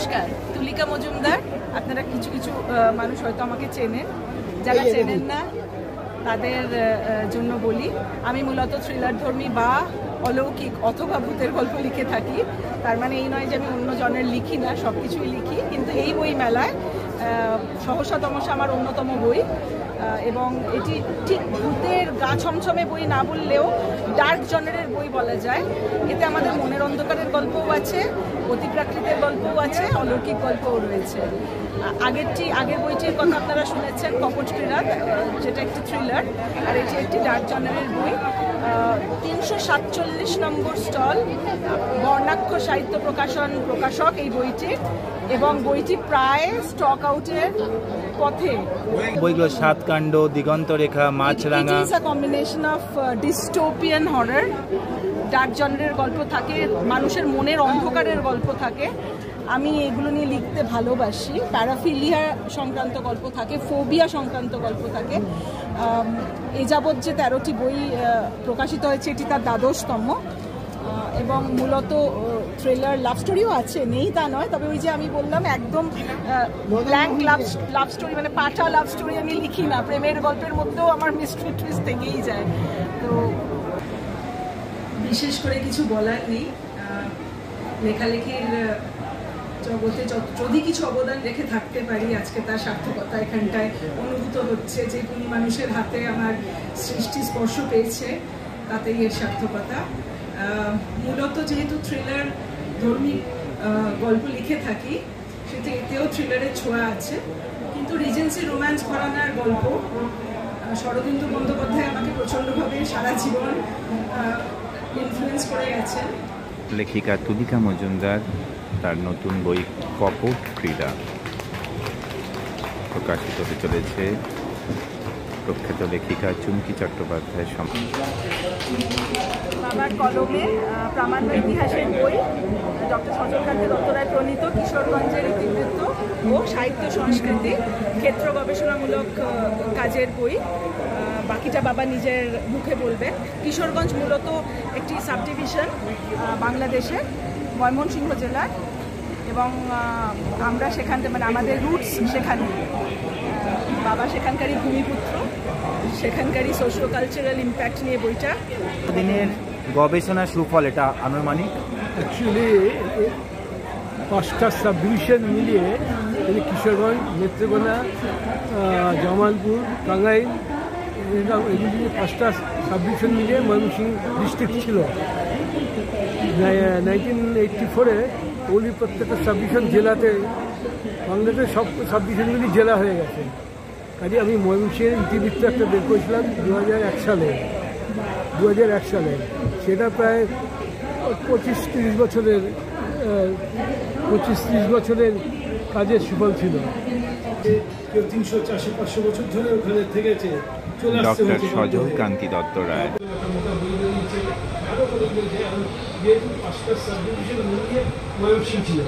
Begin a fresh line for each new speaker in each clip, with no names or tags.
নমস্কার, তুলিকা মজুমদার। আপনারা কিছু কিছু মানুষ হয়তো আমাকে চেনেন, যারা চেনেন না তাদের জন্য বলি, আমি মূলত থ্রিলার ধর্মী বা অলৌকিক অথবা ভূতের গল্প লিখে থাকি। তার মানে এই নয় যে আমি অন্য জনের লিখি না, সব কিছুই লিখি। কিন্তু এই বই মেলায় সহসা তমসা আমার অন্যতম বই, এবং এটি ঠিক ভূতের গা ছমছমে বই না বললেও ডার্ক জনারের বই বলা যায়। এতে আমাদের মনের অন্ধকারের গল্পও আছে, অতিপ্রাকৃতের গল্পও আছে, অলৌকিক গল্পও রয়েছে। আগের বইটির কথা আপনারা শুনেছেন, কপট ক্রীড়া, যেটা একটি থ্রিলার, আর এটি একটি ডার্ক জনারের বই। 347 নম্বর স্টল, বর্ণাক্ষ সাহিত্য প্রকাশক এই বইটি, এবং বইটি প্রায় স্টক আউটের পথে।
বইগুলো সাতকাণ্ড, দিগন্ত রেখা, মাছরাঙা।
It is a combination of dystopian horror, dark জনারের গল্প থাকে, মানুষের মনের অন্ধকারের গল্প থাকে। আমি এগুলো নিয়ে লিখতে ভালোবাসি। প্যারাফিলিয়া সংক্রান্ত গল্প থাকে, ফোবিয়া সংক্রান্ত গল্প থাকে। এ যাবৎ যে 13টি বই প্রকাশিত হয়েছে, এটি তার 12তম, এবং মূলত থ্রিলার, লাভ স্টোরিও আছে, নেই তা নয়। তবে ওই যে আমি বললাম, একদম ব্ল্যাঙ্ক লাভ স্টোরি, মানে পাঠা লাভ স্টোরি আমি লিখি না। প্রেমের গল্পের মধ্যেও আমার মিস্ট্রি টুইস্ট থেকেই যায়। তো বিশেষ করে কিছু বলার নেই। লেখালেখির জগতে যদি কিছু অবদান রেখে থাকতে পারি, আজকে তার সার্থকতা এখানটায় অনুভূত হচ্ছে। যে কোনো মানুষের হাতে আমার সৃষ্টি স্পর্শ পেয়েছে, তাতেই এর সার্থকতা। মূলত যেহেতু থ্রিলার ধর্মী গল্প লিখে থাকি, সেটা এতেও থ্রিলারের ছোঁয়া আছে, কিন্তু রিজেন্সি রোম্যান্স ঘরানার গল্প। শরদিন্দু বন্দ্যোপাধ্যায় আমাকে প্রচণ্ডভাবে সারা জীবন ইনফ্লুয়েন্স করে গেছেন।
লেখিকা তুলিকা মজুমদার তার নতুন বই কপট ক্রীড়া প্রকাশিত হতে চলেছে প্রখ্যাত লেখিকা চুমকি চট্টোপাধ্যায়ের সঙ্গে।
বাবার কলমে প্রামাণ্য ইতিহাসের বই, ডক্টর সচলকান্তি দত্ত রায় প্রণীত কিশোরগঞ্জের ইতিবৃত্ত ও সাহিত্য সংস্কৃতি ক্ষেত্র গবেষণামূলক কাজের বই। বাকিটা বাবা নিজের মুখে বলবেন। কিশোরগঞ্জ মূলত একটি সাবডিভিশন বাংলাদেশের ময়মনসিংহ জেলার, এবং আমরা সেখান থেকে, মানে আমাদের রুটস সেখানে। বাবা সেখানকারই ভূমিপুত্র, সেখানকারই সোশিও কালচারাল ইম্প্যাক্ট নিয়ে বইটা।
দিনের গবেষণা সুফল এটা আনুমানিক।
অ্যাকচুয়ালি 5টা সাবডিভিশন মিলিয়ে কিশোরগঞ্জ, নেত্রকোনা, জামালপুর, টাঙ্গাইল, এগুলি 5টা সাবডিভিশন মিলিয়ে ময়মনসিংহ ডিস্ট্রিক্ট ছিল। 1984-এ ওগুলি প্রত্যেকটা সাবডিভিশন জেলাতে, বাংলাদেশের সব সাবডিভিশনগুলি জেলা হয়ে গেছে। কাজে আমি ময়মনসিংহের ইতিবৃত্ত একটা বের করেছিলাম 2001 সালে। সেটা প্রায় 25-30 বছরের কাজের সুফল ছিল। 300-400-500 বছর ধরে ওখানে থেকেছে।
ডক্টর সজল কান্তি দত্ত রায়।
যেহেতু 5টা সাবডিভিশন মিলিয়ে ময়মনসিংহ ছিল,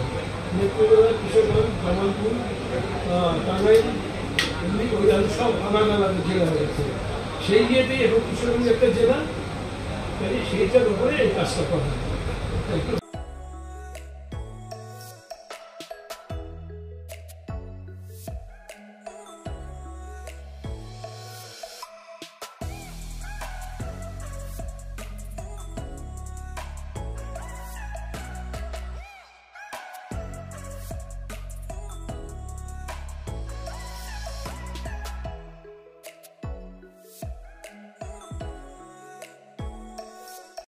নেত্রকোনা, কিশোরগঞ্জ, জামালপুর, টাঙ্গাইল, এমনি ওই সব আলাদা আলাদা জেলা হয়ে গেছে। সেই ইয়েতেই এখন কিশোরগঞ্জ একটা জেলা, সেইটার উপরে এই কাজটা করা।